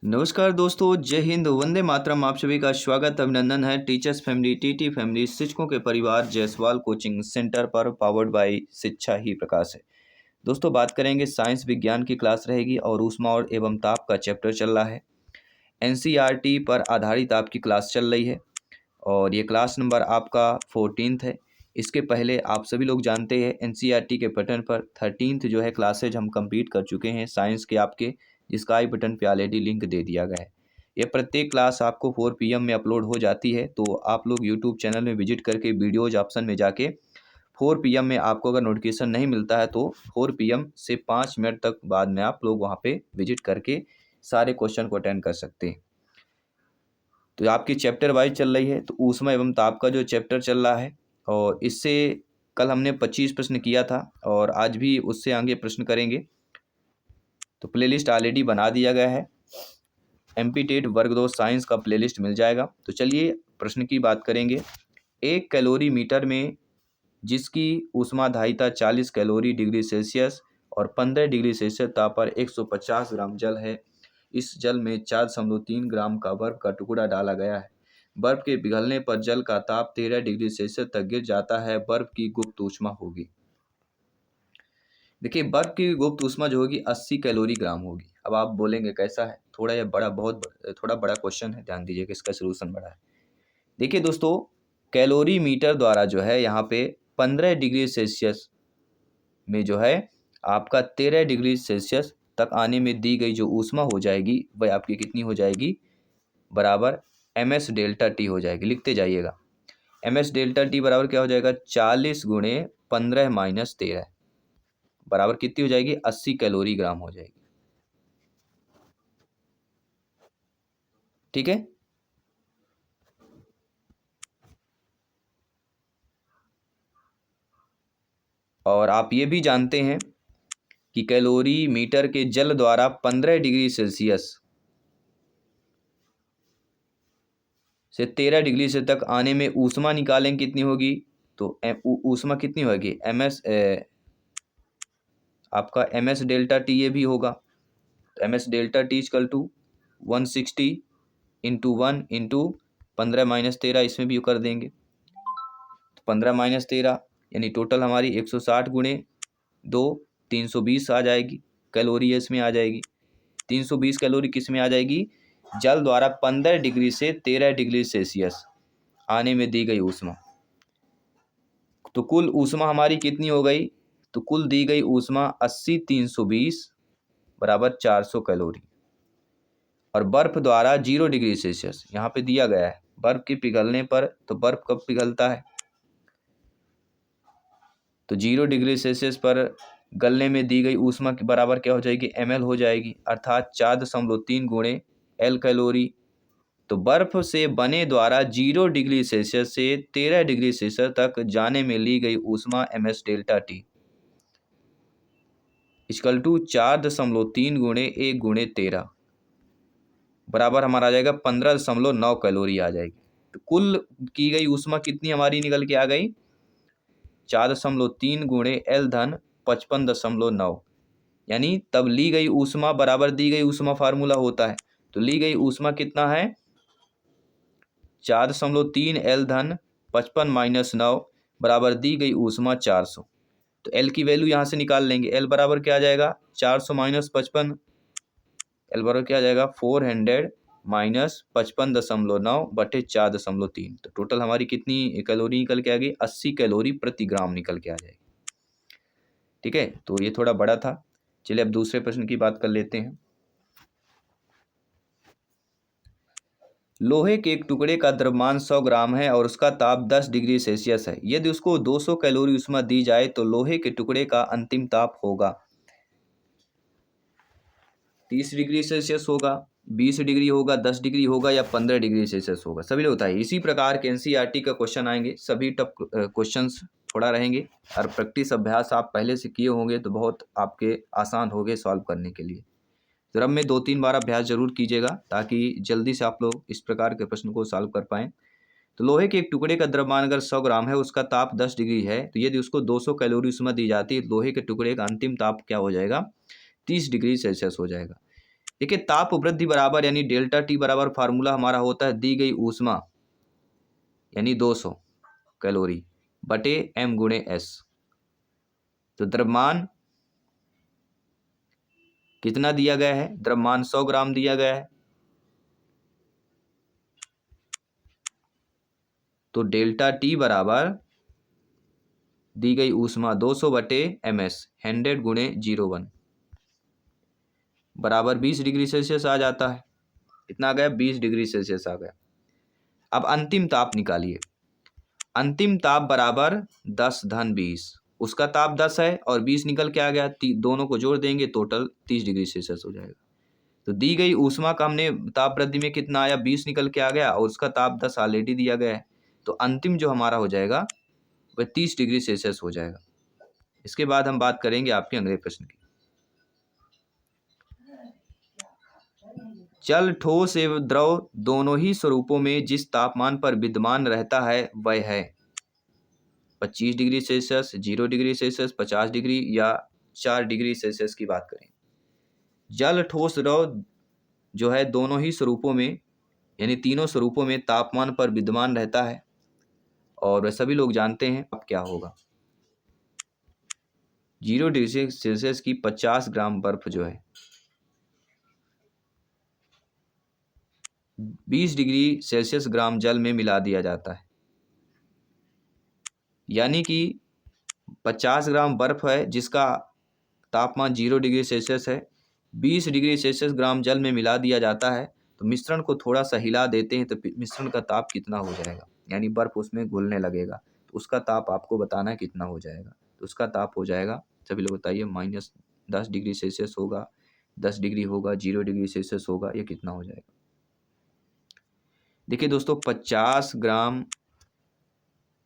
नमस्कार दोस्तों, जय हिंद, वंदे मातरम। आप सभी का स्वागत अभिनंदन है टीचर्स फैमिली, टीटी फैमिली, शिक्षकों के परिवार जायसवाल कोचिंग सेंटर पर, पावर्ड बाय शिक्षा ही प्रकाश है। दोस्तों, बात करेंगे साइंस विज्ञान की क्लास रहेगी और ऊष्मा और एवं ताप का चैप्टर चल रहा है। एनसीईआरटी पर आधारित आपकी क्लास चल रही है और ये क्लास नंबर आपका 14th है। इसके पहले आप सभी लोग जानते हैं एनसीईआरटी के पैटर्न पर 13th जो है क्लासेज हम कंप्लीट कर चुके हैं साइंस के आपके, जिसका आई बटन पे ऑलरेडी लिंक दे दिया गया है। ये प्रत्येक क्लास आपको 4 PM में अपलोड हो जाती है, तो आप लोग यूट्यूब चैनल में विजिट करके वीडियोज ऑप्शन में जाके 4 PM में आपको अगर नोटिफिकेशन नहीं मिलता है तो 4 PM से 5 मिनट तक बाद में आप लोग वहाँ पे विजिट करके सारे क्वेश्चन को अटेंड कर सकते हैं। तो आपकी चैप्टर वाइज चल रही है, तो ऊष्मा एवं ताप का जो चैप्टर चल रहा है और इससे कल हमने 25 प्रश्न किया था और आज भी उससे आगे प्रश्न करेंगे। तो प्लेलिस्ट ऑलरेडी बना दिया गया है, MP टेट वर्ग 2 साइंस का प्लेलिस्ट मिल जाएगा। तो चलिए प्रश्न की बात करेंगे। 1 कैलोरी मीटर में जिसकी ऊष्माधारिता 40 कैलोरी डिग्री सेल्सियस और 15 डिग्री सेल्सियस ताप पर 150 ग्राम जल है। इस जल में 4.3 ग्राम का बर्फ का टुकड़ा डाला गया है। बर्फ के पिघलने पर जल का ताप 13 डिग्री सेल्सियस तक गिर जाता है। बर्फ की गुप्त ऊष्मा होगी। देखिए, बर्फ की गुप्त ऊष्मा जो होगी 80 कैलोरी ग्राम होगी। अब आप बोलेंगे कैसा है, थोड़ा या बड़ा, थोड़ा बड़ा क्वेश्चन है, ध्यान दीजिए कि इसका सोल्यूशन बड़ा है। देखिए दोस्तों, कैलोरी मीटर द्वारा जो है यहाँ पे 15 डिग्री सेल्सियस में जो है आपका 13 डिग्री सेल्सियस तक आने में दी गई जो ऊष्मा हो जाएगी वह आपकी कितनी हो जाएगी, बराबर ms डेल्टा टी हो जाएगी। लिखते जाइएगा, ms डेल्टा टी बराबर क्या हो जाएगा, 40 गुणे 15 माइनस 13 बराबर कितनी हो जाएगी, 80 कैलोरी ग्राम हो जाएगी। ठीक है। और आप ये भी जानते हैं कि कैलोरी मीटर के जल द्वारा 15 डिग्री सेल्सियस से 13 डिग्री से तक आने में ऊष्मा निकालें कितनी होगी, तो ऊष्मा कितनी होगी, आपका ms डेल्टा टी ये भी होगा। तो ms delta T equal to 160 into 1 into 15 minus 13, इसमें भी कर देंगे तो 15 माइनस 13 यानी टोटल हमारी 160 गुणे 2 320 आ जाएगी कैलोरी, इसमें आ जाएगी 320 कैलोरी किस में आ जाएगी, जल द्वारा 15 डिग्री से 13 डिग्री सेल्सियस आने में दी गई ऊष्मा। तो कुल ऊष्मा हमारी कितनी हो गई, तो कुल दी गई ऊष्मा 80 320 बराबर 400 कैलोरी। और बर्फ द्वारा 0 डिग्री सेल्सियस यहाँ पे दिया गया है, बर्फ के पिघलने पर, तो बर्फ कब पिघलता है, तो 0 डिग्री सेल्सियस पर गलने में दी गई ऊष्मा के बराबर क्या हो जाएगी, ml हो जाएगी, अर्थात 4.3 गुणे L कैलोरी। तो बर्फ से बने द्वारा 0 डिग्री सेल्सियस से 13 डिग्री सेल्सियस तक जाने में ली गई ऊष्मा ms delta T equal to 4.3 गुणे 1 गुणे 13 बराबर हमारा आ जाएगा 15.9 कैलोरी आ जाएगी। तो कुल की गई ऊष्मा कितनी हमारी निकल के आ गई, 4.3 गुणे L धन 55.9, यानी तब ली गई ऊष्मा बराबर दी गई ऊष्मा फार्मूला होता है। तो ली गई ऊष्मा कितना है, 4.3 L धन 55 माइनस 9 बराबर दी गई ऊष्मा 400। तो L की वैल्यू यहाँ से निकाल लेंगे, L बराबर क्या आ जाएगा, 400 माइनस 55, L बराबर क्या आ जाएगा 400 माइनस 55.9 बटे 4.3। तो टोटल हमारी कितनी कैलोरी निकल के आ गई, 80 कैलोरी प्रति ग्राम निकल के आ जाएगी। ठीक है, तो ये थोड़ा बड़ा था। चलिए अब दूसरे प्रश्न की बात कर लेते हैं। लोहे के एक टुकड़े का द्रव्यमान 100 ग्राम है और उसका ताप 10 डिग्री सेल्सियस है। यदि उसको 200 कैलोरी ऊष्मा दी जाए तो लोहे के टुकड़े का अंतिम ताप होगा 30 डिग्री सेल्सियस होगा, 20 डिग्री होगा, 10 डिग्री होगा या 15 डिग्री सेल्सियस होगा। सभी लोग बताइए। इसी प्रकार के एनसीईआरटी का क्वेश्चन आएंगे, सभी टफ क्वेश्चंस थोड़ा रहेंगे और प्रैक्टिस अभ्यास आप पहले से किए होंगे तो बहुत आपके आसान होंगे सॉल्व करने के लिए। क्रम में 2-3 बार अभ्यास जरूर कीजिएगा ताकि जल्दी से आप लोग इस प्रकार के प्रश्न को सॉल्व कर पाएँ। तो लोहे के एक टुकड़े का द्रव्यमान अगर 100 ग्राम है, उसका ताप 10 डिग्री है, तो यदि उसको 200 कैलोरी ऊष्मा दी जाती है, लोहे के टुकड़े का अंतिम ताप क्या हो जाएगा, 30 डिग्री सेल्सियस हो जाएगा। देखिए ताप वृद्धि बराबर यानी डेल्टा टी बराबर फार्मूला हमारा होता है दी गई ऊष्मा यानी 200 कैलोरी बटे m गुणे s। तो द्रव्यमान कितना दिया गया है? द्रव्यमान 100 ग्राम दिया गया है। तो डेल्टा टी बराबर दी गई ऊष्मा 200 बटे ms 100 गुणे 01 बराबर 20 डिग्री सेल्सियस आ जाता है। कितना आ गया? 20 डिग्री सेल्सियस आ गया। अब अंतिम ताप निकालिए। अंतिम ताप बराबर 10 धन 20। उसका ताप 10 है और 20 निकल के आ गया, दोनों को जोड़ देंगे टोटल 30 डिग्री सेल्सियस हो जाएगा। तो दी गई ऊष्मा का हमने ताप वृद्धि में कितना आया? 20 निकल के आ गया और उसका ताप 10 ऑलरेडी दिया गया है। तो अंतिम जो हमारा हो जाएगा वह 30 डिग्री सेल्सियस हो जाएगा। इसके बाद हम बात करेंगे आपके अगले प्रश्न की। जल ठोस एवं द्रव दोनों ही स्वरूपों में जिस तापमान पर विद्यमान रहता है वह है 25 degree Celsius, 0 degree Celsius, 50 degree या 4 डिग्री सेल्सियस की बात करें। जल ठोस द्रव जो है दोनों ही स्वरूपों में यानी तीनों स्वरूपों में तापमान पर विद्यमान रहता है और वह सभी लोग जानते हैं अब क्या होगा। 0 डिग्री सेल्सियस की 50 ग्राम बर्फ जो है 20 डिग्री सेल्सियस ग्राम जल में मिला दिया जाता है। यानी कि 50 ग्राम बर्फ है जिसका तापमान 0 डिग्री सेल्सियस है, 20 डिग्री सेल्सियस ग्राम जल में मिला दिया जाता है। तो मिश्रण को थोड़ा सा हिला देते हैं तो मिश्रण का ताप कितना हो जाएगा, यानी बर्फ उसमें घुलने लगेगा तो उसका ताप आपको बताना है कितना हो जाएगा। तो उसका ताप हो जाएगा, सभी लोग बताइए, -10 डिग्री सेल्सियस होगा, 10 डिग्री होगा, 0 डिग्री सेल्सियस होगा, ये कितना हो जाएगा। देखिए दोस्तों 50 ग्राम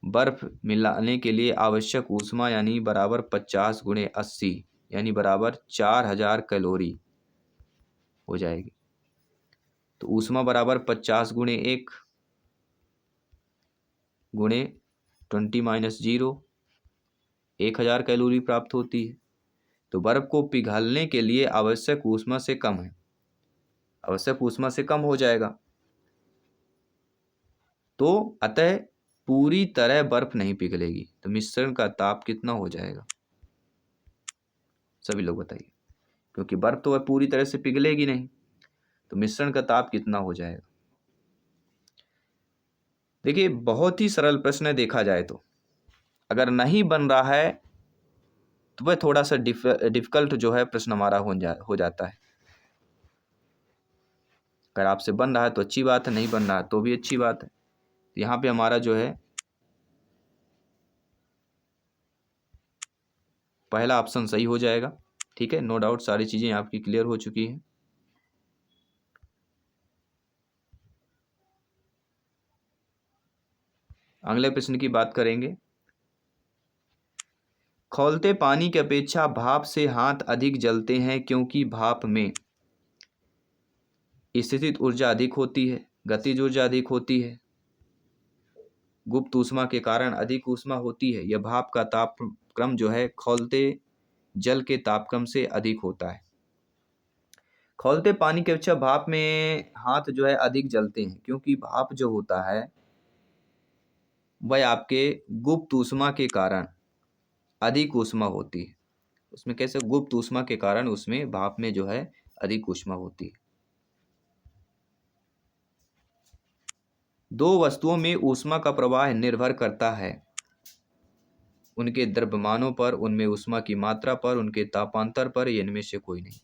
बर्फ मिलाने के लिए आवश्यक ऊष्मा यानी बराबर 50 गुणे 80 यानी बराबर 4000 कैलोरी हो जाएगी। तो ऊष्मा बराबर 50 गुणे 1 गुणे 20-0 1000 कैलोरी प्राप्त होती है। तो बर्फ को पिघलने के लिए आवश्यक ऊष्मा से कम है, आवश्यक ऊष्मा से कम हो जाएगा। तो अतः पूरी तरह बर्फ नहीं पिघलेगी। तो मिश्रण का ताप कितना हो जाएगा, सभी लोग बताइए, क्योंकि बर्फ तो वह पूरी तरह से पिघलेगी नहीं। तो मिश्रण का ताप कितना हो जाएगा। देखिए बहुत ही सरल प्रश्न है देखा जाए तो, अगर नहीं बन रहा है तो वह थोड़ा सा डिफिकल्ट जो है प्रश्न हमारा हो जाता है। अगर आपसे बन रहा है तो अच्छी बात है, नहीं बन रहा है तो भी अच्छी बात है। तो यहाँ पे हमारा जो है पहला ऑप्शन सही हो जाएगा। ठीक है, नो डाउट सारी चीज़ें आपकी क्लियर हो चुकी हैं। अगले प्रश्न की बात करेंगे। खौलते पानी की अपेक्षा भाप से हाथ अधिक जलते हैं क्योंकि भाप में स्थितिज ऊर्जा अधिक होती है, गतिज ऊर्जा अधिक होती है, गुप्त ऊष्मा के कारण अधिक ऊष्मा होती है, यह भाप का तापक्रम जो है खौलते जल के तापक्रम से अधिक होता है। खौलते पानी के अपेक्षा भाप में हाथ जो है अधिक जलते हैं क्योंकि भाप जो होता है वह आपके गुप्त ऊष्मा के कारण अधिक ऊष्मा होती है। उसमें कैसे? गुप्त ऊष्मा के कारण उसमें भाप में जो है अधिक ऊष्मा होती है। दो वस्तुओं में ऊष्मा का प्रवाह निर्भर करता है उनके द्रव्यमानों पर, उनमें ऊष्मा की मात्रा पर, उनके तापांतर पर, इनमें से कोई नहीं।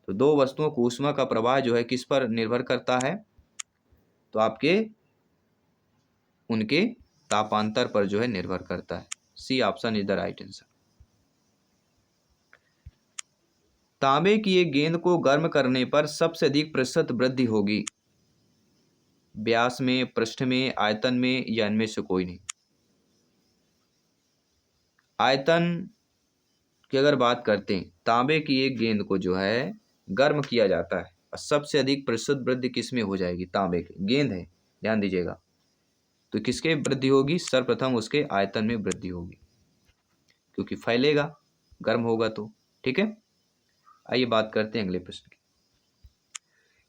तो दो वस्तुओं को ऊष्मा का प्रवाह जो है किस पर निर्भर करता है? तो आपके उनके तापांतर पर जो है निर्भर करता है। C option is the right answer. तांबे की एक गेंद को गर्म करने पर सबसे अधिक प्रतिशत वृद्धि होगी, व्यास में, पृष्ठ में, आयतन में या इनमें से कोई नहीं। आयतन की अगर बात करते हैं, तांबे की एक गेंद को जो है गर्म किया जाता है और सबसे अधिक प्रतिशत वृद्धि किस में हो जाएगी? तांबे की गेंद है, ध्यान दीजिएगा। तो किसके वृद्धि होगी? सर्वप्रथम उसके आयतन में वृद्धि होगी क्योंकि फैलेगा, गर्म होगा तो। ठीक है, आइए बात करते हैं अगले प्रश्न की।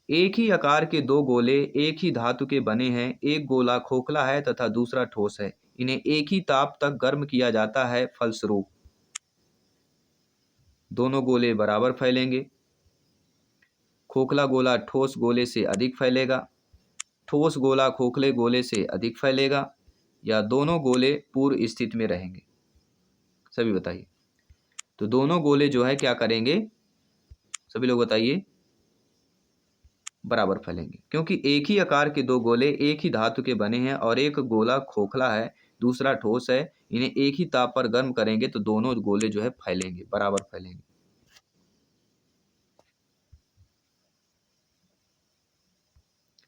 एक ही आकार के दो गोले एक ही धातु के बने हैं। एक गोला खोखला है तथा दूसरा ठोस है। इन्हें एक ही ताप तक गर्म किया जाता है। फलस्वरूप दोनों गोले बराबर फैलेंगे। खोखला गोला ठोस गोले से अधिक फैलेगा। ठोस गोला खोखले गोले से अधिक फैलेगा, या दोनों गोले पूर्व स्थिति में रहेंगे। सभी बताइए। तो दोनों गोले जो है क्या करेंगे, सभी लोग बताइए, बराबर फैलेंगे, क्योंकि एक ही आकार के दो गोले एक ही धातु के बने हैं और एक गोला खोखला है दूसरा ठोस है। इन्हें एक ही ताप पर गर्म करेंगे तो दोनों गोले जो है फैलेंगे, बराबर फैलेंगे।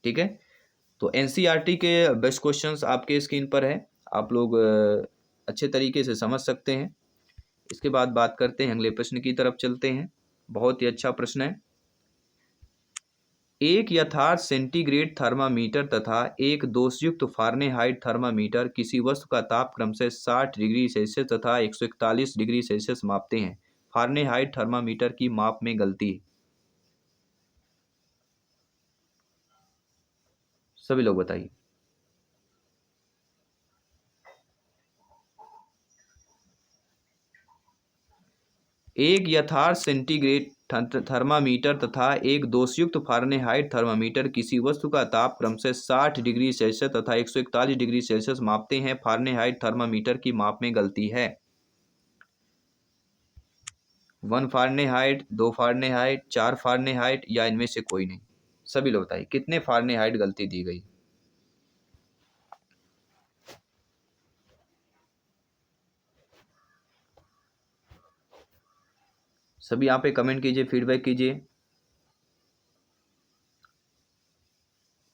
ठीक है, तो एनसीईआरटी के बेस्ट क्वेश्चंस आपके स्क्रीन पर है, आप लोग अच्छे तरीके से समझ सकते हैं। इसके बाद बात करते हैं अगले प्रश्न की तरफ चलते हैं। बहुत ही अच्छा प्रश्न है। एक यथार्थ सेंटीग्रेड थर्मामीटर तथा एक दोषयुक्त फारेनहाइट थर्मामीटर किसी वस्तु का ताप क्रमशः 60 डिग्री सेल्सियस तथा 141 डिग्री सेल्सियस मापते हैं। फारेनहाइट थर्मामीटर की माप में गलती है। सभी लोग बताइए। एक यथार्थ सेंटीग्रेड थर्मामीटर तथा एक दोषयुक्त फारेनहाइट थर्मामीटर किसी वस्तु का ताप क्रमशः 60 डिग्री सेल्सियस तथा 141 डिग्री सेल्सियस मापते हैं। फारेनहाइट थर्मामीटर की माप में गलती है। 1 फारेनहाइट, 2 फारेनहाइट, 4 फारेनहाइट, या इनमें से कोई नहीं। सभी लोग बताइए कितने फारेनहाइट गलती दी गई। सभी यहाँ पे कमेंट कीजिए, फीडबैक कीजिए।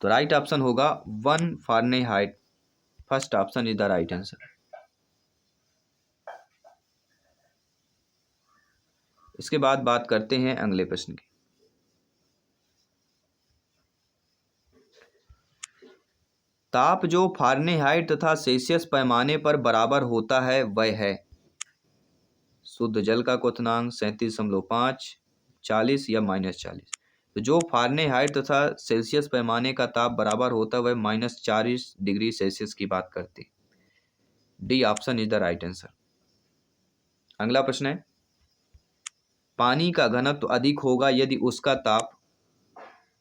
तो राइट ऑप्शन होगा 1 Fahrenheit. First option is the right answer. इसके बाद बात करते हैं अगले प्रश्न की। ताप जो फारेनहाइट तथा सेल्सियस पैमाने पर बराबर होता है वह है। शुद्ध जल का क्वथनांक 37.5, 40 या -40। तो जो फारेनहाइट तथा सेल्सियस पैमाने का ताप बराबर होता है वह -40 डिग्री सेल्सियस की बात करते हैं। D option is the right answer. अगला प्रश्न है, पानी का घनत्व अधिक होगा यदि उसका ताप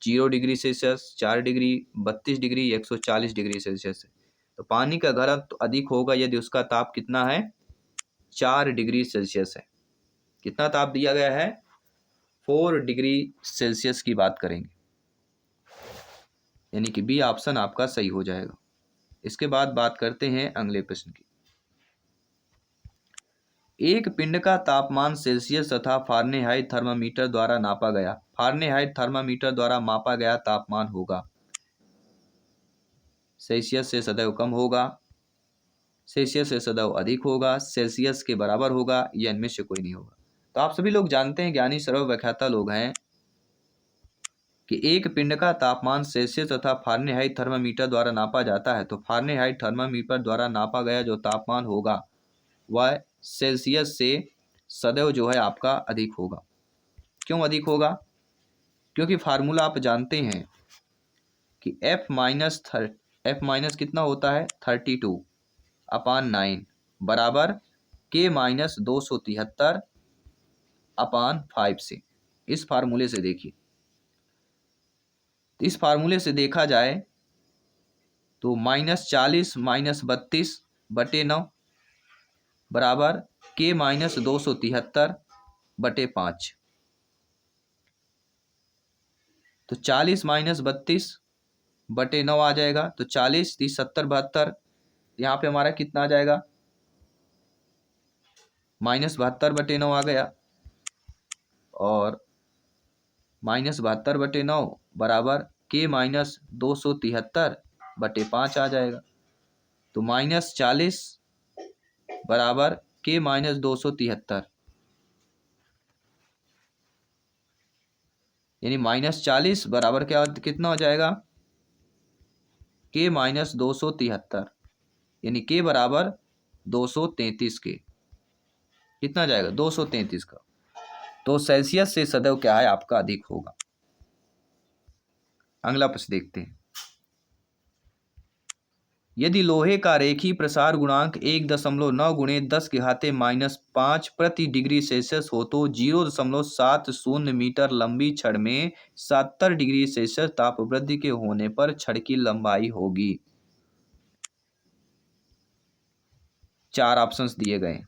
0 degree Celsius, 4 degree, 32 degree, 140 degree Celsius है। तो पानी का घनत्व अधिक होगा यदि उसका ताप कितना है, 4 डिग्री सेल्सियस है। कितना ताप दिया गया है, 4 डिग्री सेल्सियस की बात करेंगे, यानी कि बी ऑप्शन आपका सही हो जाएगा। इसके बाद बात करते हैं अगले प्रश्न की। एक पिंड का तापमान सेल्सियस तथा फारेनहाइट थर्मामीटर द्वारा नापा गया। फारेनहाइट थर्मामीटर द्वारा मापा गया तापमान होगा, सेल्सियस से सदैव कम होगा, सेल्सियस से सदैव अधिक होगा, सेल्सियस के बराबर होगा, या इनमें से कोई नहीं होगा। तो आप सभी लोग जानते हैं, ज्ञानी सर्व व्याख्याता लोग हैं, कि एक पिंड का तापमान सेल्सियस तथा फारेनहाइट थर्मामीटर द्वारा नापा जाता है। तो फारेनहाइट थर्मामीटर द्वारा नापा गया जो तापमान होगा वह सेल्सियस से सदैव जो है आपका अधिक होगा। क्यों अधिक होगा, क्योंकि फार्मूला आप जानते हैं कि F माइनस कितना होता है, 32/9 बराबर K माइनस 273/5 से। इस फार्मूले से देखिए, इस फार्मूले से देखा जाए तो -40 -32/9 बराबर K माइनस 273/5। तो 40 -32/9 आ जाएगा। तो 40 30 70 72, यहाँ पे हमारा कितना आ जाएगा, -72/9 आ गया, और -72/9 बराबर K माइनस 273/5 आ जाएगा। तो -40 बराबर K माइनस 273, यानी -40 बराबर क्या कितना हो जाएगा, K माइनस 273, यानी K बराबर 233 के। कितना जाएगा, 233 का। तो सेल्सियस से सदैव क्या है आपका अधिक होगा। अगला प्रश्न देखते हैं। यदि लोहे का रेखीय प्रसार गुणांक 1.9 गुणे 10⁻⁻5 प्रति डिग्री सेल्सियस हो तो 0.70 मीटर लंबी छड़ में 70 डिग्री सेल्सियस ताप वृद्धि के होने पर छड़ की लंबाई होगी। 4 ऑप्शंस दिए गए,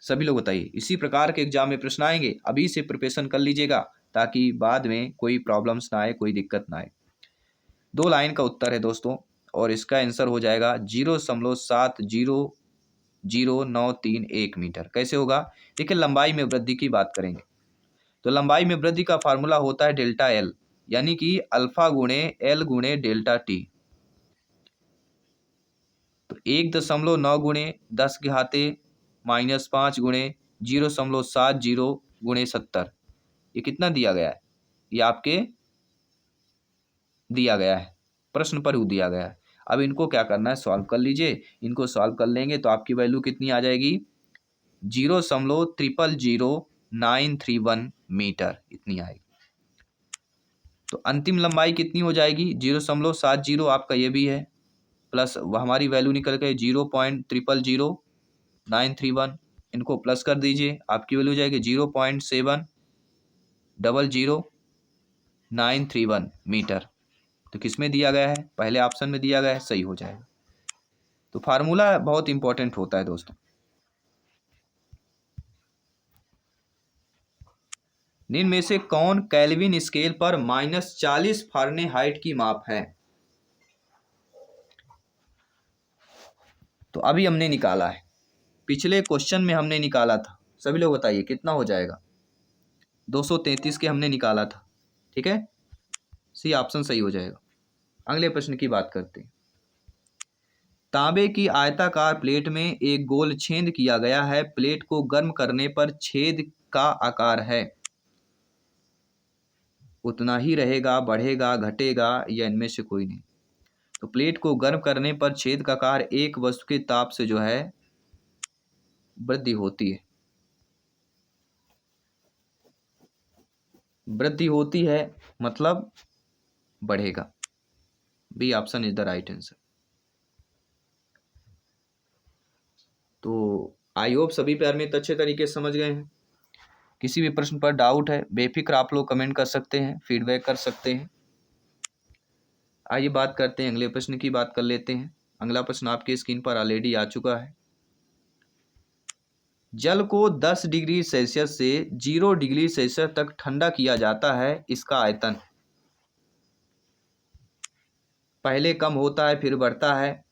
सभी लोग बताइए। इसी प्रकार के एग्जाम में प्रश्न आएंगे, अभी से प्रिपरेशन कर लीजिएगा ताकि बाद में कोई प्रॉब्लम्स ना आए, कोई दिक्कत ना आए। 2 लाइन का उत्तर है दोस्तों और इसका आंसर हो जाएगा 0.700931 मीटर। कैसे होगा? देखिए लंबाई में वृद्धि की बात करेंगे तो लंबाई में वृद्धि का फार्मूला होता है डेल्टा एल, यानी कि अल्फा गुणे एल गुणे डेल्टा टी। तो 1.9 गुणे 10⁻⁻5 गुणे 0.70 गुणे 70, ये कितना दिया गया है? ये आपके दिया गया है, प्रश्न पर दिया गया है। अब इनको क्या करना है, सॉल्व कर लीजिए। इनको सॉल्व कर लेंगे तो आपकी वैल्यू कितनी आ जाएगी? 0.000931 मीटर इतनी आएगी। तो अंतिम लंबाई कितनी हो जाएगी? 0.70 आपका ये भी है, प्लस हमारी वैल्यू निकल गई 0.000931। इनको प्लस कर दीजिए, आपकी वैल्यू हो जाएगी 0.700931 मीटर। तो किस में दिया गया है? पहले ऑप्शन में दिया गया है, सही हो जाएगा। तो फार्मूला बहुत इंपॉर्टेंट होता है दोस्तों। निम्न में से कौन केल्विन स्केल पर -40 फ़ारेनहाइट की माप है? तो अभी हमने निकाला है, पिछले क्वेश्चन में हमने निकाला था। सभी लोग बताइए कितना हो जाएगा? 233 के हमने निकाला था, ठीक है, सी ऑप्शन सही हो जाएगा। अगले प्रश्न की बात करते हैं। तांबे की आयताकार प्लेट में एक गोल छेद किया गया है, प्लेट को गर्म करने पर छेद का आकार है उतना ही रहेगा, बढ़ेगा, घटेगा या इनमें से कोई नहीं। तो प्लेट को गर्म करने पर छेद का आकार एक वस्तु के ताप से जो है वृद्धि होती है, वृद्धि होती है मतलब बढ़ेगा। B option is the right answer. तो आई होप सभी प्यार में अच्छे तरीके से समझ गए हैं। किसी भी प्रश्न पर डाउट है बेफिक्र आप लोग कमेंट कर सकते हैं, फीडबैक कर सकते हैं। आइए बात करते हैं, अगले प्रश्न की बात कर लेते हैं। अगला प्रश्न आपकी स्क्रीन पर ऑलरेडी आ चुका है। जल को 10 डिग्री सेल्सियस से 0 डिग्री सेल्सियस तक ठंडा किया जाता है, इसका आयतन? पहले कम होता है फिर बढ़ता है,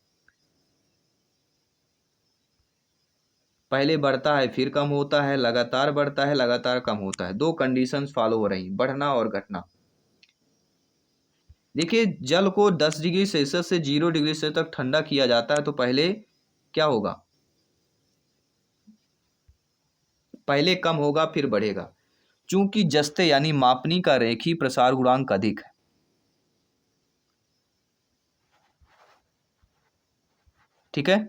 पहले बढ़ता है फिर कम होता है, लगातार बढ़ता है लगातार कम होता है। 2 कंडीशंस फॉलो हो रही, बढ़ना और घटना। देखिए जल को 10 डिग्री सेल्सियस से 0 डिग्री सेल्सियस तक ठंडा किया जाता है तो पहले क्या होगा? पहले कम होगा फिर बढ़ेगा, चूंकि जस्ते यानी मापनी का रेखीय प्रसार गुणांक अधिक है। ठीक है,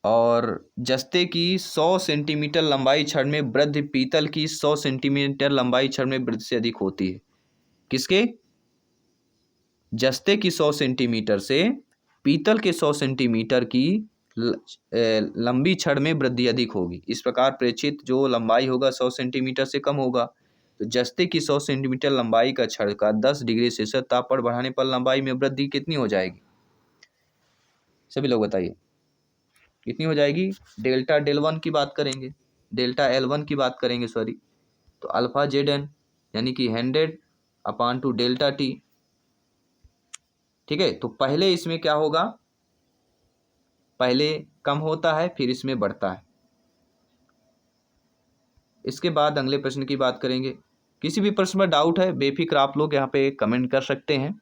और जस्ते की 100 सेंटीमीटर लंबाई छड़ में वृद्धि पीतल की 100 सेंटीमीटर लंबाई छड़ में वृद्धि से अधिक होती है। किसके? जस्ते की 100 सेंटीमीटर से पीतल के 100 सेंटीमीटर की लंबी छड़ में वृद्धि अधिक होगी। इस प्रकार प्रेक्षित जो लंबाई होगा 100 सेंटीमीटर से कम होगा। तो जस्ते की 100 सेंटीमीटर लंबाई का छड़ का 10 डिग्री सेल्सियस ताप पर बढ़ाने पर लंबाई में वृद्धि कितनी हो जाएगी? सभी लोग बताइए कितनी हो जाएगी? डेल्टा डेल वन की बात करेंगे, डेल्टा एल वन की बात करेंगे सॉरी, तो अल्फा जेड एन यानी कि 100/2 डेल्टा टी। ठीक है, तो पहले इसमें क्या होगा? पहले कम होता है फिर इसमें बढ़ता है। इसके बाद अगले प्रश्न की बात करेंगे। किसी भी प्रश्न में डाउट है बेफिक्र आप लोग यहाँ पे कमेंट कर सकते हैं।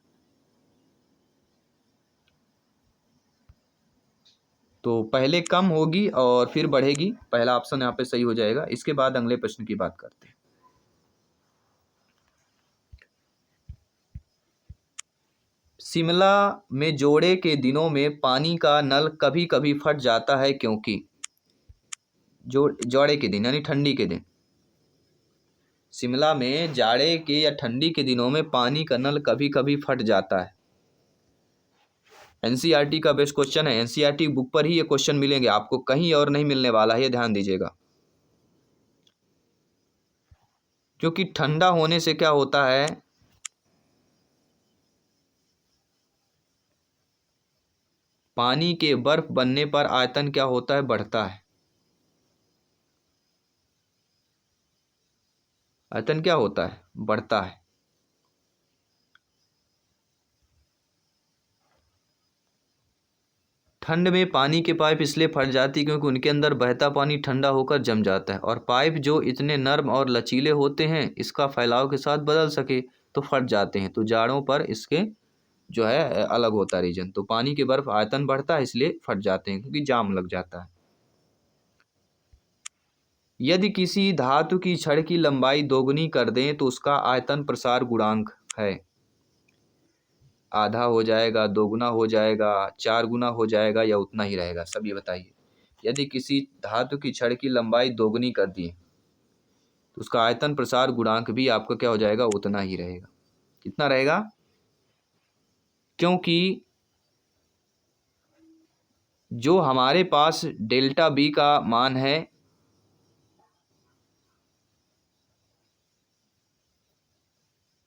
तो पहले कम होगी और फिर बढ़ेगी, पहला ऑप्शन यहाँ पे सही हो जाएगा। इसके बाद अगले प्रश्न की बात करते हैं। शिमला में जोड़े के दिनों में पानी का नल कभी कभी फट जाता है क्योंकि? जाड़े के दिन यानी ठंडी के दिन, शिमला में जाड़े के या ठंडी के दिनों में पानी का नल कभी कभी फट जाता है। एनसीईआरटी का बेस्ट क्वेश्चन है, एनसीईआरटी बुक पर ही ये क्वेश्चन मिलेंगे आपको, कहीं और नहीं मिलने वाला है, ये ध्यान दीजिएगा। क्योंकि ठंडा होने से क्या होता है, पानी के बर्फ बनने पर आयतन क्या होता है, बढ़ता है। आयतन क्या होता है, बढ़ता है। ठंड में पानी के पाइप इसलिए फट जाती है क्योंकि उनके अंदर बहता पानी ठंडा होकर जम जाता है, और पाइप जो इतने नर्म और लचीले होते हैं इसका फैलाव के साथ बदल सके तो फट जाते हैं। तो जाड़ों पर इसके जो है अलग होता है रीजन। तो पानी के बर्फ आयतन बढ़ता है इसलिए फट जाते हैं क्योंकि जाम लग जाता है। यदि किसी धातु की छड़ की लंबाई दोगुनी कर दें तो उसका आयतन प्रसार गुणांक है। आधा हो जाएगा, दोगुना हो जाएगा, 4 गुना हो जाएगा, या उतना ही रहेगा, सब ये बताइए। यदि किसी धातु की छड़ की लंबाई दोगुनी कर दी तो उसका आयतन प्रसार गुणांक भी आपका क्या हो जाएगा, उतना ही रहेगा। कितना रहेगा, क्योंकि जो हमारे पास डेल्टा बी का मान है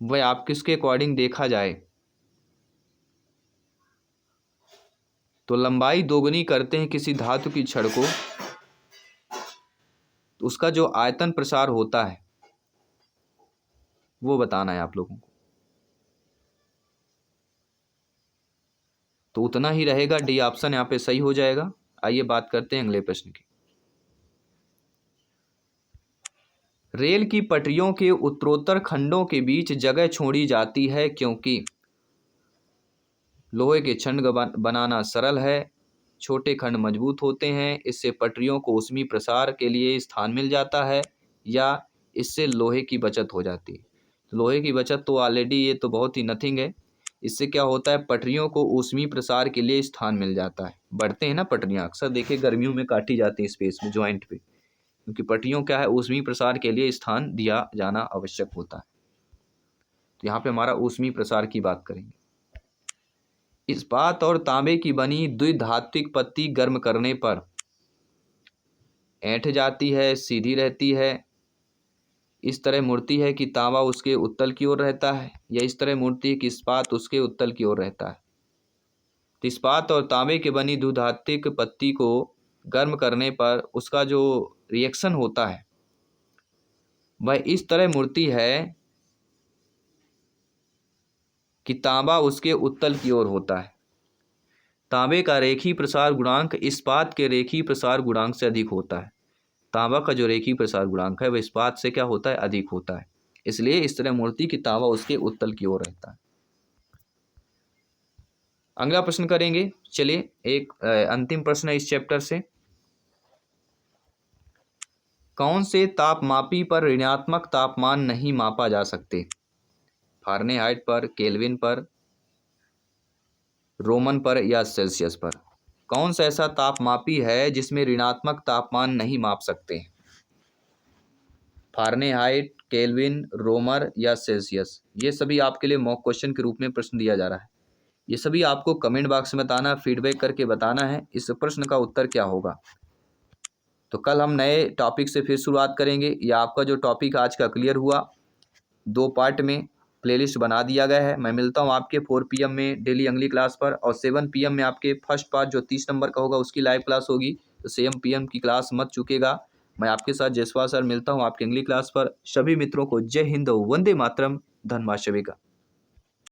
वह आप किसके अकॉर्डिंग देखा जाए तो लंबाई दोगुनी करते हैं किसी धातु की छड़ को तो उसका जो आयतन प्रसार होता है वो बताना है आप लोगों को। तो उतना ही रहेगा, डी ऑप्शन यहाँ पे सही हो जाएगा। आइए बात करते हैं अगले प्रश्न की। रेल की पटरियों के उत्तरोत्तर खंडों के बीच जगह छोड़ी जाती है क्योंकि लोहे के छंद बनाना सरल है, छोटे खंड मजबूत होते हैं, इससे पटरियों को ऊष्मीय प्रसार के लिए स्थान मिल जाता है, या इससे लोहे की बचत हो जाती है। तो लोहे की बचत तो ऑलरेडी ये तो बहुत ही नथिंग है। इससे क्या होता है, पटरियों को ऊष्मीय प्रसार के लिए स्थान मिल जाता है। बढ़ते हैं ना पटरियाँ, अक्सर देखिए गर्मियों में काटी जाती हैं स्पेस में, ज्वाइंट पे, क्योंकि पटरियों क्या है, ऊष्मीय प्रसार के लिए स्थान दिया जाना आवश्यक होता है। तो यहाँ पे हमारा ऊष्मीय प्रसार की बात करेंगे। इस्पात और तांबे की बनी द्विधात्विक पत्ती गर्म करने पर ऐंठ जाती है, सीधी रहती है, इस तरह मुड़ती है कि तांबा उसके उत्तल की ओर रहता है, या इस तरह मुड़ती है कि इस्पात उसके उत्तल की ओर रहता है। तो इस्पात और तांबे की बनी द्विधात्विक पत्ती को गर्म करने पर उसका जो रिएक्शन होता है वह इस तरह मुड़ती है कि तांबा उसके उत्तल की ओर होता है। तांबे का रेखीय प्रसार गुणांक इस्पात के रेखीय प्रसार गुणांक से अधिक होता है। तांबा का जो रेखीय प्रसार गुणांक है वह इस्पात से क्या होता है, अधिक होता है, इसलिए इस तरह मूर्ति की तांबा उसके उत्तल की ओर रहता है। अगला प्रश्न करेंगे, चलिए एक अंतिम प्रश्न है इस चैप्टर से। कौन से तापमापी पर ऋणात्मक तापमान नहीं मापा जा सकते? फारेनहाइट पर, केल्विन पर, रोमन पर, या सेल्सियस पर? कौन सा ऐसा तापमापी है जिसमें ऋणात्मक तापमान नहीं माप सकते? फारेनहाइट, केल्विन, रोमर या सेल्सियस? ये सभी आपके लिए मॉक क्वेश्चन के रूप में प्रश्न दिया जा रहा है। ये सभी आपको कमेंट बॉक्स में बताना, फीडबैक करके बताना है इस प्रश्न का उत्तर क्या होगा। तो कल हम नए टॉपिक से फिर शुरुआत करेंगे। या आपका जो टॉपिक आज का क्लियर हुआ, 2 पार्ट में प्लेलिस्ट बना दिया गया है। मैं मिलता हूँ आपके 4 PM में डेली अगली क्लास पर, और 7 PM में आपके फर्स्ट पार्ट जो 30 नंबर का होगा उसकी लाइव क्लास होगी। तो 7 PM की क्लास मत चूकेगा। मैं आपके साथ जयसवाल सर मिलता हूँ आपकी अगली क्लास पर। सभी मित्रों को जय हिंद, वंदे मातरम, धन्यवाद सभी का।